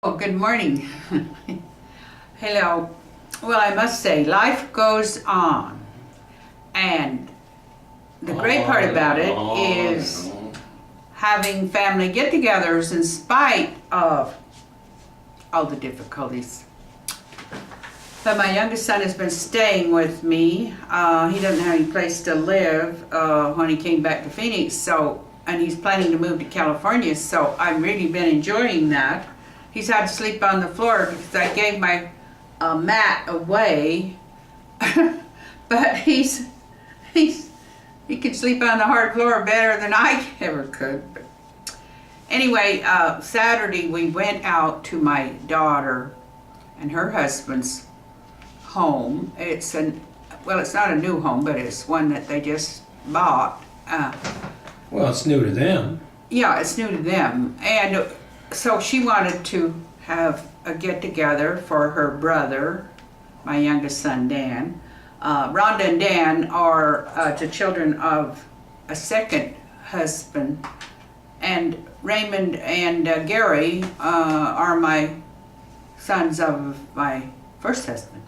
Oh, good morning. Hello. Well, I must say, life goes on. And the great part about it is having family get-togethers in spite of all the difficulties. But my youngest son has been staying with me. He doesn't have any place to live when he came back to Phoenix, and he's planning to move to California, so I've really been enjoying that. He's had to sleep on the floor because I gave my mat away, but he can sleep on the hard floor better than I ever could. But anyway, Saturday we went out to my daughter and her husband's home. It's not a new home, but it's one that they just bought. Well, it's new to them. Yeah, it's new to them, and so she wanted to have a get-together for her brother, my youngest son, Dan. Ronda and Dan are the children of a second husband, and Raymond and Gary are my sons of my first husband.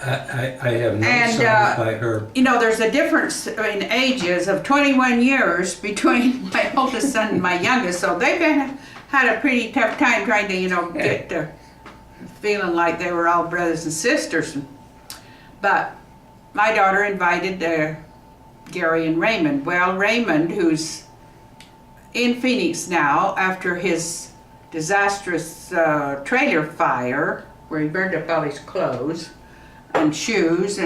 I have no sons by her. You know, there's a difference in ages of 21 years between my oldest son and my youngest, so they've had a pretty tough time trying to, get to feeling like they were all brothers and sisters. But my daughter invited Gary and Raymond. Well, Raymond, who's in Phoenix now after his disastrous trailer fire, where he burned up all his clothes and shoes,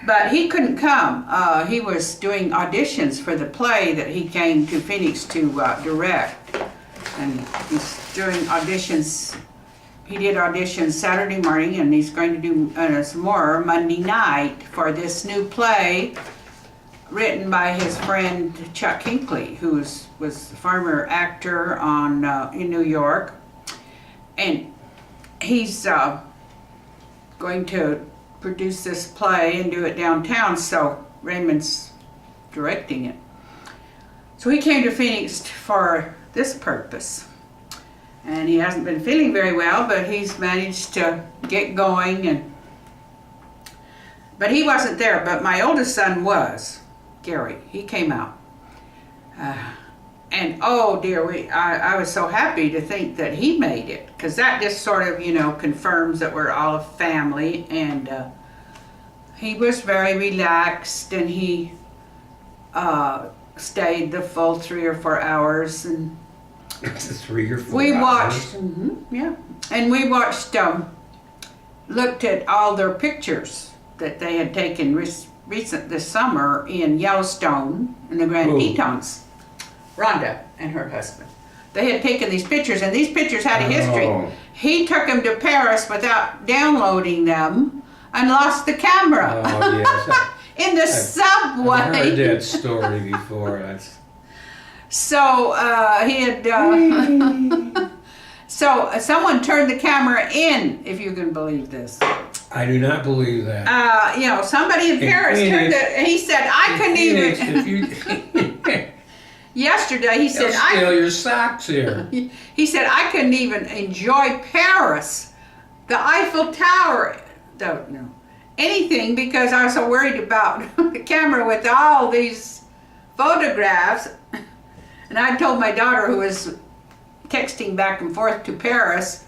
but he couldn't come. He was doing auditions for the play that he came to Phoenix to direct. And he's doing auditions. He did auditions Saturday morning, and he's going to do some more Monday night for this new play written by his friend Chuck Hinckley, who was a former actor in New York. And he's going to produce this play and do it downtown, so Raymond's directing it. So he came to Phoenix for this purpose, and he hasn't been feeling very well, but he's managed to get going. But he wasn't there, but my oldest son was, Gary. He came out, and oh dear, I was so happy to think that he made it, because that just sort of confirms that we're all a family. And he was very relaxed, and he stayed the full 3 or 4 hours, and 3 or 4 we hours. watched, and we watched, looked at all their pictures that they had taken recent this summer in Yellowstone in the Grand Tetons. Ronda and her husband. They had taken these pictures, and these pictures had a history. Oh. He took them to Paris without downloading them and lost the camera. Oh, yes. In the subway. I've heard that story before. So he had. So someone turned the camera in, if you can believe this. I do not believe that. Somebody in Paris turned it. He said, "I couldn't even." Yesterday, he said, "I'll steal your socks here." He said, "I couldn't even enjoy Paris, the Eiffel Tower, anything, because I was so worried about the camera with all these photographs." And I told my daughter, who was texting back and forth to Paris,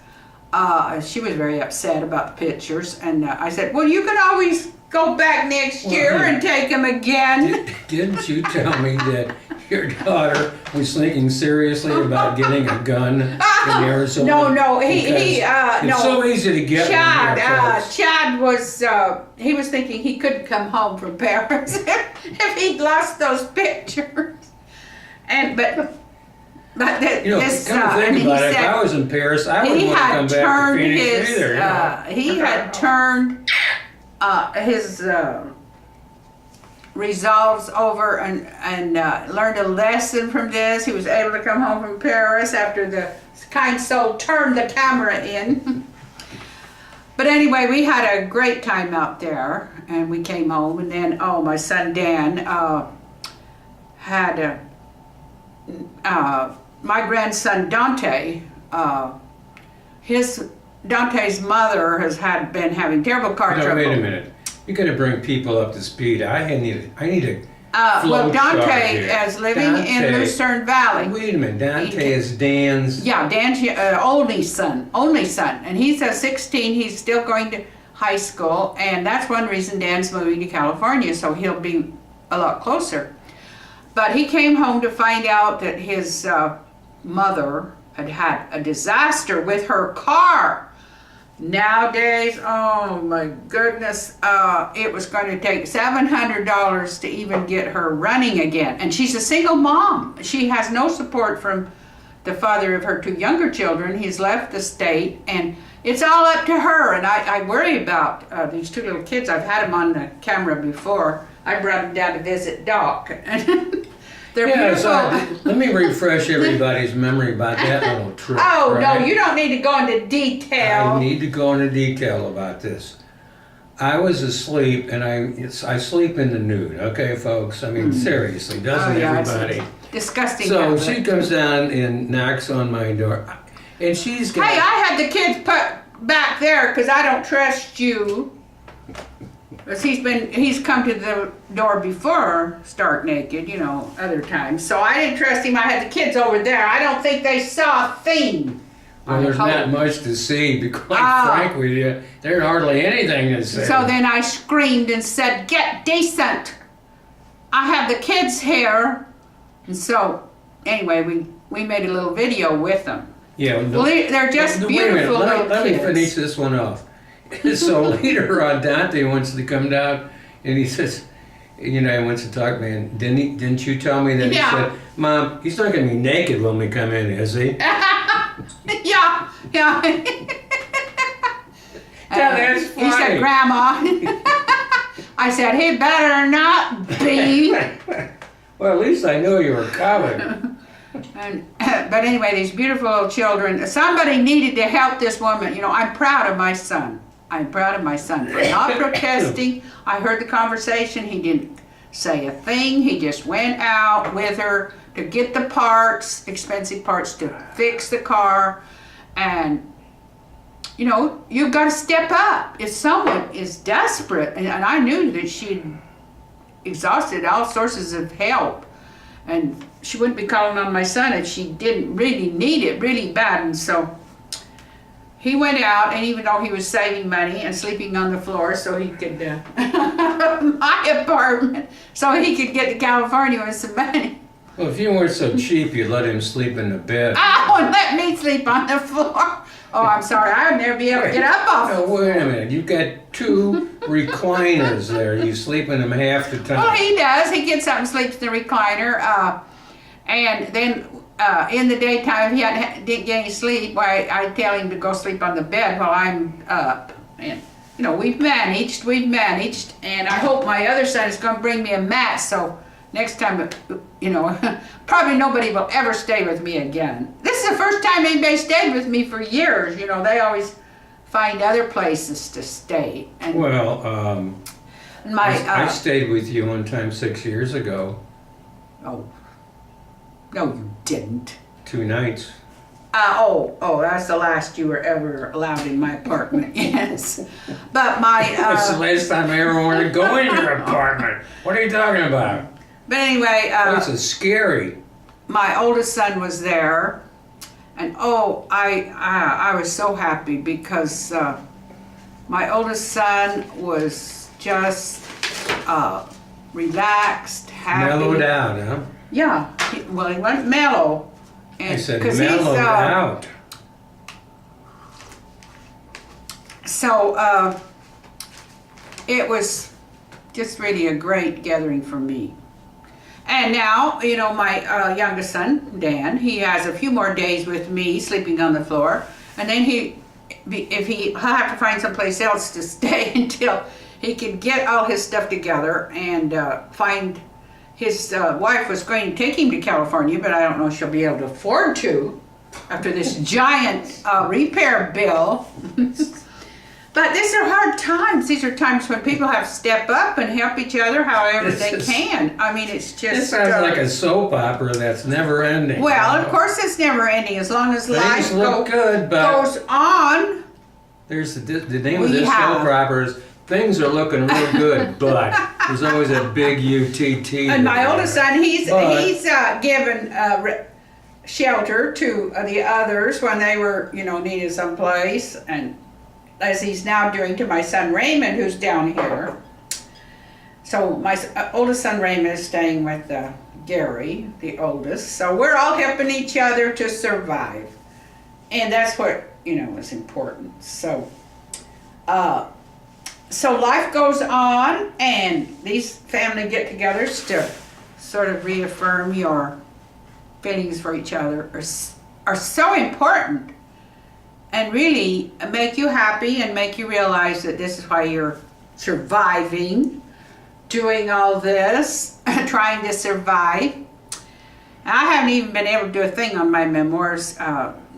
she was very upset about the pictures, and I said, "Well, you can always go back next year and take them again." Didn't you tell me that your daughter was thinking seriously about getting a gun in Arizona? No, it's so easy to get Chad was, he was thinking he couldn't come home from Paris if he'd lost those pictures. But this, come to think about it, if I was in Paris, I wouldn't want to come back to Phoenix either. He had turned his resolves over and learned a lesson from this. He was able to come home from Paris after the kind soul turned the camera in. But anyway, we had a great time out there, and we came home, and then my son Dan had my grandson Dante Dante's mother has been having terrible car No, trouble. wait a minute. You got to bring people up to speed. I need a Well, flow chart Dante here. is living in Dante. Lucerne Valley. Wait a minute. Dante is Dan's. Yeah, Dan's only son, and he's 16. He's still going to high school, and that's one reason Dan's moving to California, so he'll be a lot closer. But he came home to find out that his mother had a disaster with her car. Nowadays, oh my goodness, it was going to take $700 to even get her running again. And she's a single mom. She has no support from the father of her two younger children. He's left the state, and it's all up to her. And I worry about these two little kids. I've had them on the camera before. I brought them down to visit Doc. They're beautiful. So let me refresh everybody's memory about that little trip. Oh, right? no, you don't need to go into detail. I need to go into detail about this. I was asleep, and I sleep in the nude, okay, folks? I mean, seriously, doesn't everybody? Disgusting. So habit. she comes down and knocks on my door, and she's got... Hey, I had the kids put back there because I don't trust you. Because he's come to the door before stark naked, you know, other times. So I didn't trust him. I had the kids over there. I don't think they saw a thing. Well, there's not much to see, to be quite frank with you. There's hardly anything to see. So then I screamed and said, "Get decent! I have the kids here." And so, anyway, we made a little video with them. Yeah, They're just beautiful little kids. Let me finish this one off. So later on, Dante wants to come down, and he says, you know, he wants to talk, man. Didn't you tell me that? Yeah. He said, Mom, he's not going to be naked when we come in, is he? Yeah. That's funny. He said, "Grandma." I said, "He better not be." Well, at least I knew you were coming. But anyway, these beautiful little children. Somebody needed to help this woman. You know, I'm proud of my son. I'm proud of my son for not protesting. I heard the conversation. He didn't say a thing. He just went out with her to get the parts, expensive parts, to fix the car. And, you know, you've got to step up. If someone is desperate, and I knew that she'd exhausted all sources of help, and she wouldn't be calling on my son if she didn't really need it really bad. And so he went out, and even though he was saving money and sleeping on the floor so he could, my apartment, so he could get to California with some money. Well, if you weren't so cheap, you'd let him sleep in the bed. Oh, and let me sleep on the floor. Oh, I'm sorry, I would never be able to get up off No, it. wait a minute. You've got two recliners there. You sleep in them half the time. Well, he does. He gets up and sleeps in the recliner. And then in the daytime, if he didn't get any sleep, why I tell him to go sleep on the bed while I'm up. And, you know, we've managed. And I hope my other son is going to bring me a mat, so next time, you know, probably nobody will ever stay with me again. This is the first time anybody stayed with me for years. You know, they always find other places to stay. And Well, my I stayed with you one time 6 years ago, oh, no, you didn't. 2 nights. Oh, that's the last you were ever allowed in my apartment. Yes, but my That's the last time I ever wanted to go in your apartment. What are you talking about? but anyway, This is scary. my oldest son was there, and I was so happy because my oldest son was just relaxed, happy. Mellowed out, huh? Yeah, he went mellow. I And said 'cause he's, mellowed out. So it was just really a great gathering for me. And now, you know, my youngest son, Dan, he has a few more days with me sleeping on the floor. And then he'll have to find someplace else to stay until he can get all his stuff together and find his wife was going to take him to California, but I don't know if she'll be able to afford to after this giant repair bill. But these are hard times. These are times when people have to step up and help each other however they can. I mean, it's just... This sounds like a soap opera that's never ending. Well, of course it's never ending as long as life Things look good, but goes on. on. There's the name We of this have. soap opera is Things Are Looking Real Good, but there's always a big UTT. And my there. oldest son, he's But- given shelter to the others when they were, needed someplace, and as he's now doing to my son Raymond, who's down here. So my oldest son Raymond is staying with Gary, the oldest. So we're all helping each other to survive, and that's what is important. So, so life goes on, and these family get-togethers to sort of reaffirm your feelings for each other are so important, and really make you happy and make you realize that this is why you're surviving, doing all this, trying to survive. I haven't even been able to do a thing on my memoirs.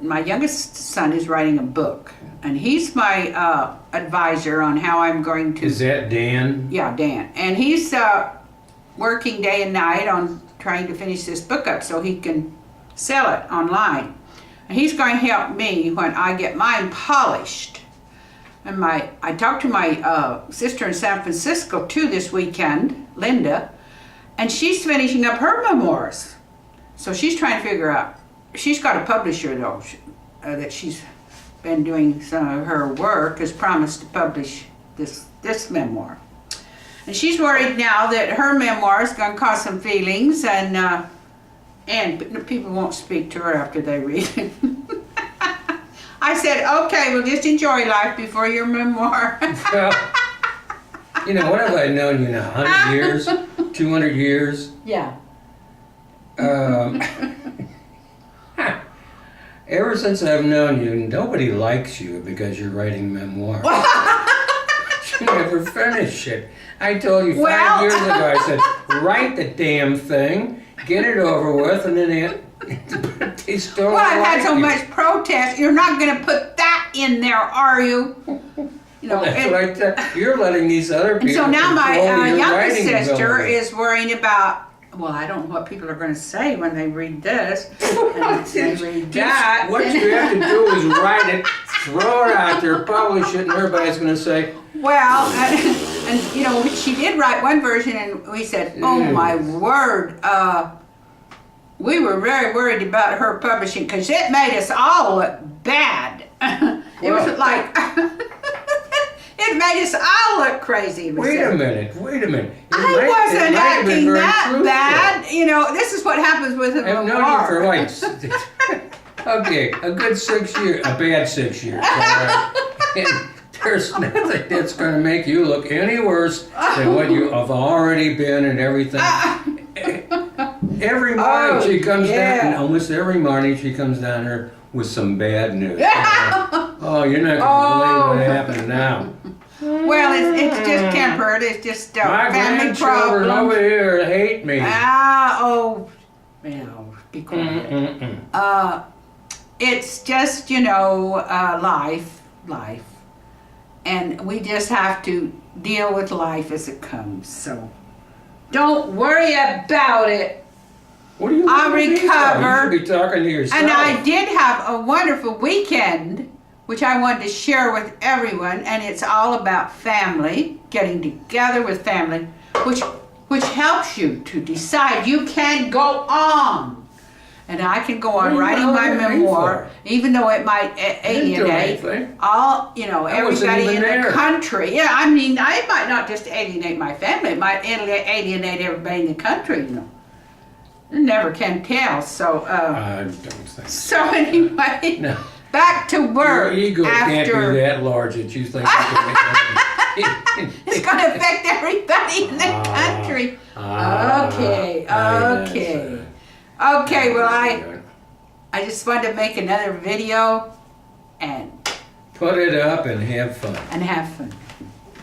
My youngest son is writing a book, and he's my advisor on how I'm going to... Is that Dan? Yeah, Dan. And he's working day and night on trying to finish this book up so he can sell it online. And he's going to help me when I get mine polished. And I talked to my sister in San Francisco too this weekend, Linda, and she's finishing up her memoirs. So she's trying to figure out, she's got a publisher though, that she's been doing some of her work, has promised to publish this memoir. And she's worried now that her memoir is going to cause some feelings, and people won't speak to her after they read it. I said, okay, well, just enjoy life before your memoir. Well, what have I known you now? 100 years? 200 years? Yeah. Ever since I've known you, nobody likes you because you're writing memoir. You never finish it. I told you 5 years ago, I said, write the damn thing, get it over with, and then they still Well, I've had like so you. much protest. You're not going to put that in there, are you? Well, that's what I tell you're letting these other people And so now my control your youngest writing sister ability. is worrying about, well, I don't know what people are going to say when they read this, and they read that. What you have to do is write it, throw it out there, publish it, and everybody's going to say, Well, and she did write one version, and we said, oh my word, we were very worried about her publishing because it made us all look bad. It was like, it made us all look crazy. wait a minute. I wasn't acting that bad. This is what happens with a I've known you for like, okay, a good 6 years, a bad 6 years. All right? And there's nothing that's going to make you look any worse than what you have already been and everything. Every morning she comes down, almost every morning she comes down here with some bad news. Oh, you're not going to believe what happened now. Well, it's just tempered. It's just My family grandchildren problems. over here hate me. Be quiet. It's just, life. And we just have to deal with life as it comes. So don't worry about it. What do you I'll want to be for? recover. You should be talking to yourself. And I did have a wonderful weekend, which I wanted to share with everyone, and it's all about family, getting together with family, which helps you to decide you can go on. And I can go on writing my memoir, even though it might alienate all, everybody in the country. Yeah, I mean, it might not just alienate my family, it might alienate everybody in the country, You never can tell, so... I don't think So anyway, No. back to work. Your ego can't be after that large that you think you can make money. it's going to affect everybody in the country. Okay. Okay, well, I just wanted to make another video and Put it up and have fun. have fun.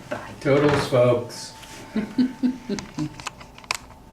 Bye. Toodles, folks.